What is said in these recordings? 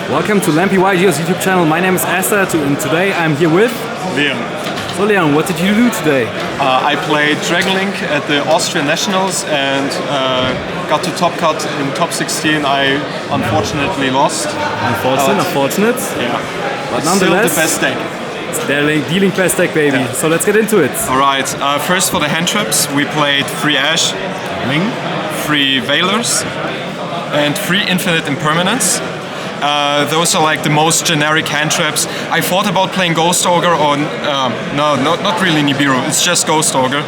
Welcome to Lampy YGO's YouTube channel. My name is Esther and today I'm here with Leon. So Leon, what did you do today? I played Dragon Link at the Austrian Nationals and got to top cut in top 16. I unfortunately lost. Unfortunate. Yeah. But nonetheless, still the best deck. It's dealing best deck, baby. Yeah. So let's get into it. Alright, first for the hand traps, we played 3 Ash, 3 Veilers, and 3 Infinite Impermanence. Those are like the most generic hand traps. I thought about playing Ghost Ogre or not really Nibiru, it's just Ghost Ogre.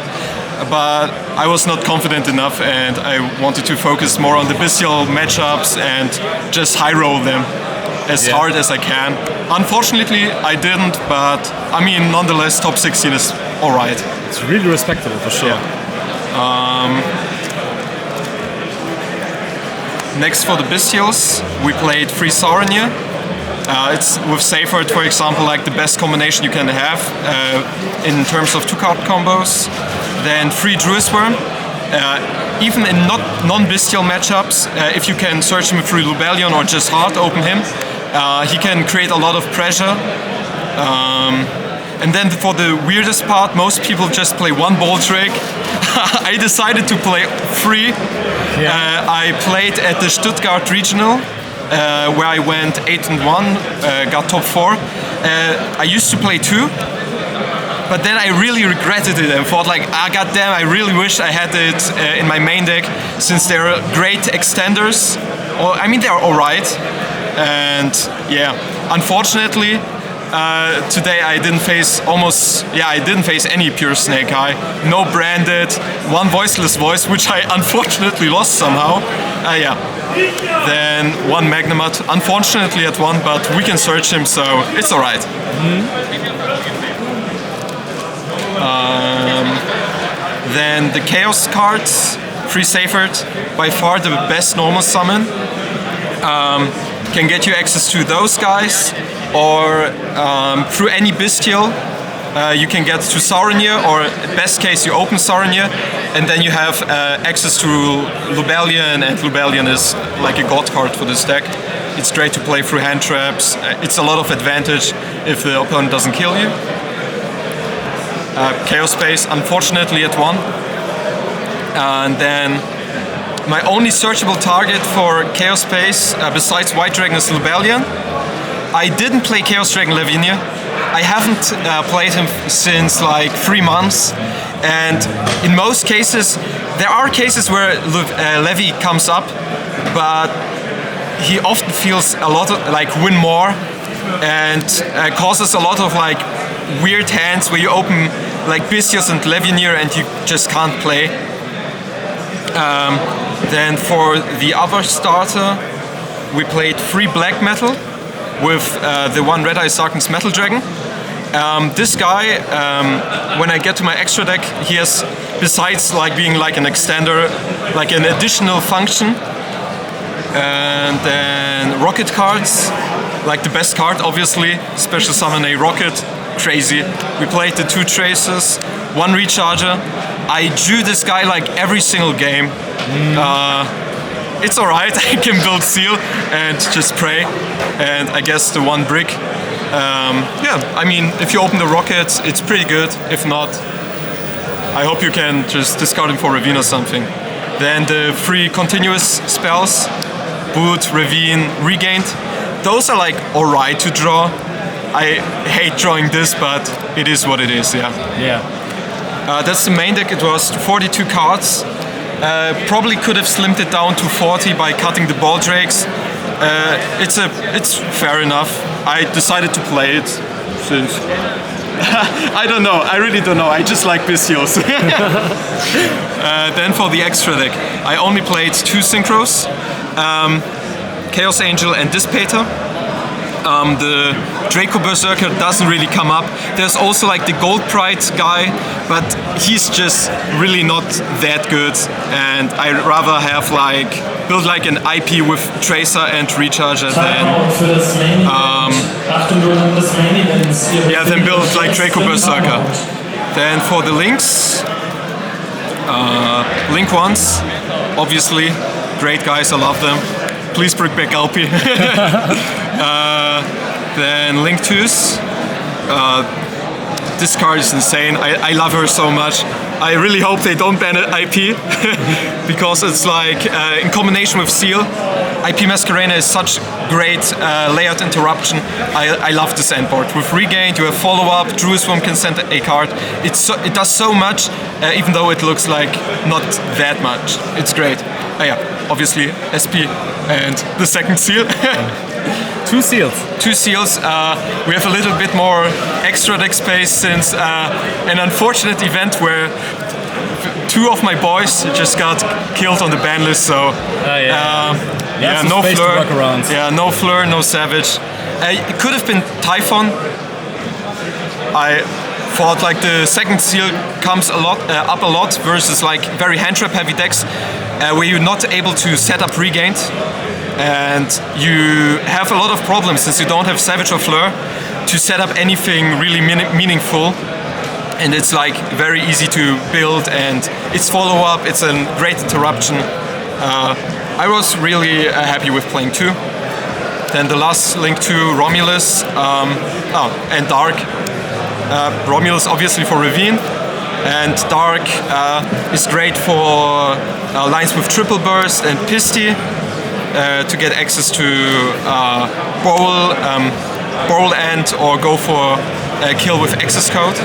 But I was not confident enough and I wanted to focus more on the Bystial matchups and just high roll them as hard as I can. Unfortunately I didn't, but I mean nonetheless top 16 is alright. It's really respectable for sure. Yeah. Next for the Bystials, we played 3 Sauronier. It's with Seyfert, for example, like the best combination you can have in terms of 2-card combos. Then 3 Druisworm. Even in non-Bystial matchups, if you can search him through Lubellion or just hard open him, he can create a lot of pressure. And then for the weirdest part, most people just play 1 Bolt Rig. I decided to play 3. I played at the Stuttgart Regional, where I went 8-1, got top 4. I used to play 2, but then I really regretted it and thought like, goddamn, I really wish I had it in my main deck, since they're great extenders. I mean, they're alright. And yeah, unfortunately, today I didn't face any pure Snake Eye. No branded, 1 voiceless voice, which I unfortunately lost somehow. Then 1 Magnemut, unfortunately at 1, but we can search him, so it's alright. Then the Chaos cards, 3 Seyfert, by far the best normal summon. Can get you access to those guys, or through any Bystial you can get to Sauronier, or best case you open Sauronier and then you have access to Lubellion, and Lubellion is like a god card for this deck. It's great to play through hand traps. It's a lot of advantage if the opponent doesn't kill you. Chaos Space, unfortunately at 1. And then my only searchable target for Chaos Space, besides White Dragon, is Lubellion. I didn't play Chaos Dragon Lavinia. I haven't played him since like 3 months, and in most cases, there are cases where Levi comes up, but he often feels a lot of like win more, and causes a lot of like weird hands where you open like Bystials and Levinier and you just can't play. Then for the other starter, we played 3 Black Metal with the 1 Red Eye Sarkhan's Metal Dragon. This guy, when I get to my extra deck, he has, besides like being like an extender, like an additional function. And then Rokket cards, like the best card obviously, special summon a Rokket, crazy. We played the 2 Traces, 1 Recharger. I drew this guy like every single game. It's alright, I can build Seal and just pray, and I guess the 1 brick. I mean, if you open the Rokket, it's pretty good. If not, I hope you can just discard him for Ravine or something. Then the 3 continuous spells, Boot, Ravine, Regained. Those are like alright to draw. I hate drawing this, but it is what it is, that's the main deck. It was 42 cards. Probably could have slimmed it down to 40 by cutting the Ball Drakes. It's fair enough. I decided to play it since I don't know. I really don't know. I just like Bystials. Then for the extra deck, I only played 2 Synchros, Chaos Angel and Dissipator. The Draco Berserker doesn't really come up. There's also like the Gold Pride guy, but he's just really not that good, and I'd rather have like build like an IP with Tracer and Recharger than build like Draco Berserker. Then for the links, Link ones, obviously, great guys, I love them. Please bring back Alpi. Then Link 2s. This card is insane. I love her so much. I really hope they don't ban IP because it's like in combination with Seal, IP Masquerena is such great layout interruption. I love this end board. With Regained, you have follow-up, Druisworm can send a card. It does so much, even though it looks like not that much. It's great. Yeah, obviously SP and the second Seal. Two seals. Two seals. We have a little bit more extra deck space since an unfortunate event where two of my boys just got killed on the ban list. So no Fleur. Yeah, no Fleur, no Savage. It could have been Typhon. I thought like the second seal comes up a lot versus like very hand trap heavy decks where you're not able to set up Regained. And you have a lot of problems since you don't have Savage or Fleur to set up anything really meaningful. And it's like very easy to build, and it's follow-up, it's a great interruption. I was really happy with playing 2. Then the last Link 2, Romulus, and Dark. Romulus obviously for Ravine, and Dark is great for lines with Triple Burst and Pisty. To get access to Bowl End or go for a kill with access code.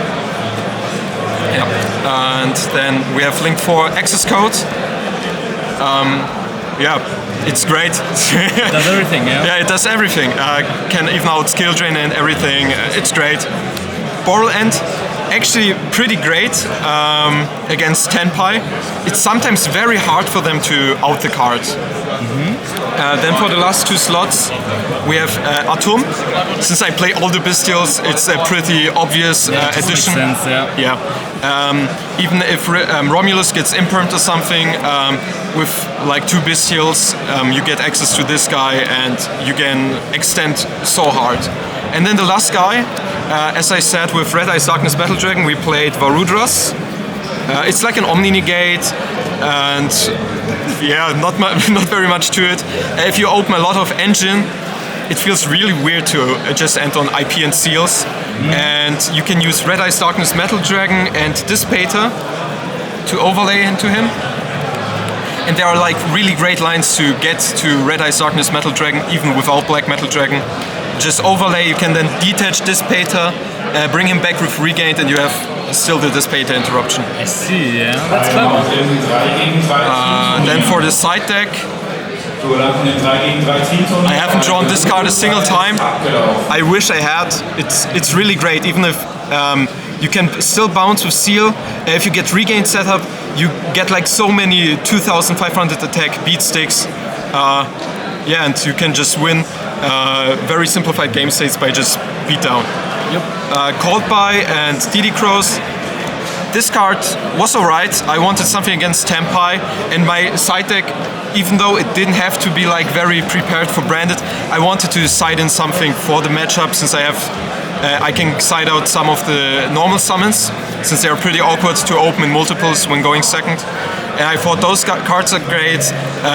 Yeah. And then we have Link 4 access code. Yeah, it's great. It does everything, yeah? Yeah, it does everything. Can even out skill drain and everything. It's great. Bowl End, actually pretty great against Tenpai. It's sometimes very hard for them to out the card. Then for the last 2 slots, we have Atom. Since I play all the Bystials, it's a pretty obvious addition. Makes sense, yeah. Even if Romulus gets impermed or something, with like 2 Bystials, you get access to this guy and you can extend so hard. And then the last guy, as I said, with Red Eyes Darkness Battle Dragon, we played Varudras. It's like an Omni Negate, and yeah, not very much to it. If you open a lot of Engine, it feels really weird to just end on IP and Seals. And you can use Red Eyes Darkness Metal Dragon and Dissipator to overlay into him. And there are like really great lines to get to Red Eyes Darkness Metal Dragon, even without Black Metal Dragon. Just overlay, you can then detach Dissipator, bring him back with Regained, and you have still the Dissipator interruption. I see, yeah, that's clever. Then for the side deck, I haven't drawn this card a single time. I wish I had. It's really great, even if you can still bounce with Seal. If you get Regained set up, you get like so many 2500 attack beat sticks. Yeah, and you can just win very simplified game states by just beat down. Yep. Called By and DD Crows. This card was alright. I wanted something against Tenpai, and my side deck, even though it didn't have to be like very prepared for branded, I wanted to side in something for the matchup since I can side out some of the normal summons since they are pretty awkward to open in multiples when going second. And I thought those cards are great.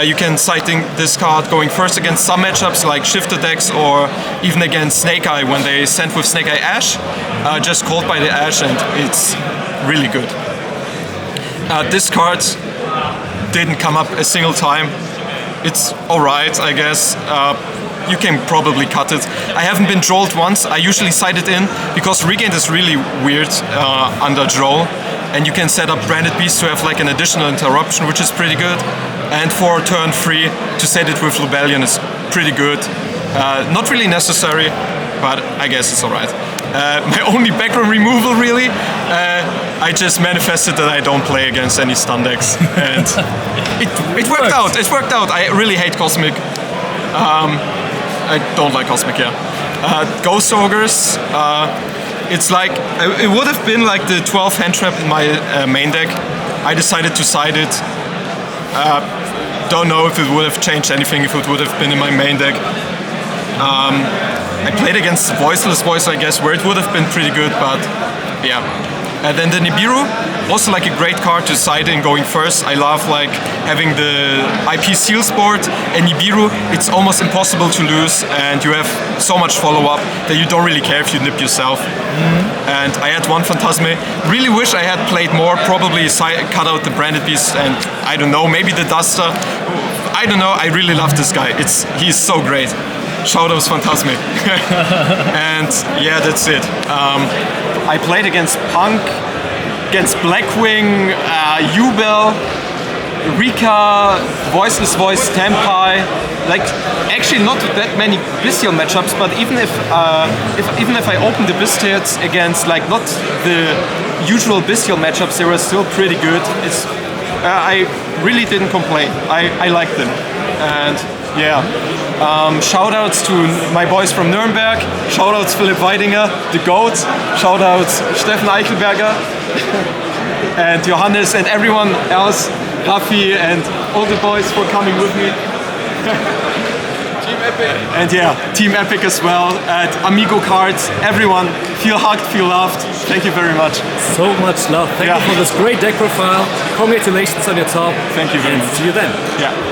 You can side in this card going first against some matchups like Shifter decks or even against Snake Eye when they send with Snake Eye Ash. Just Called By the Ash, and it's really good. This card didn't come up a single time. It's alright, I guess. You can probably cut it. I haven't been trolled once. I usually side it in because Regained is really weird under Droll. And you can set up Branded Beast to have like an additional interruption, which is pretty good. And for turn 3, to set it with Lubellion is pretty good. Not really necessary, but I guess it's alright. My only background removal really, I just manifested that I don't play against any stun decks. And it worked out, it worked out. I really hate Cosmic. I don't like Cosmic, yeah. Ghost Ogres, it's like, it would have been like the 12 hand trap in my main deck. I decided to side it. Don't know if it would have changed anything if it would have been in my main deck. I played against Voiceless Voice, I guess, where it would have been pretty good, but yeah. And then the Nibiru, also like a great card to side in going first. I love like having the IP Seals board and Nibiru. It's almost impossible to lose, and you have so much follow-up that you don't really care if you nip yourself. And I had one Phantasme. Really wish I had played more, probably cut out the Branded Beast and I don't know, maybe the Duster. I don't know, I really love this guy. He's so great. Shoutouts Phantasme. And yeah, that's it. I played against Punk, against Blackwing, Ubel, Rika, Voiceless Voice, Tempai. Like, actually not that many Bystial matchups, but even if I open the Bystials against like not the usual Bystial matchups, they were still pretty good. I really didn't complain. I liked them. And yeah, shoutouts to my boys from Nuremberg, shoutouts Philipp Weidinger, the GOAT, shoutouts Steffen Eichelberger and Johannes and everyone else, Rafi and all the boys for coming with me. Team Epic. And yeah, Team Epic as well, at Amigo Cards, everyone, feel hugged, feel loved. Thank you very much. So much love. Thank you for this great deck profile. Congratulations on your top. Thank you very much. See you then. Yeah.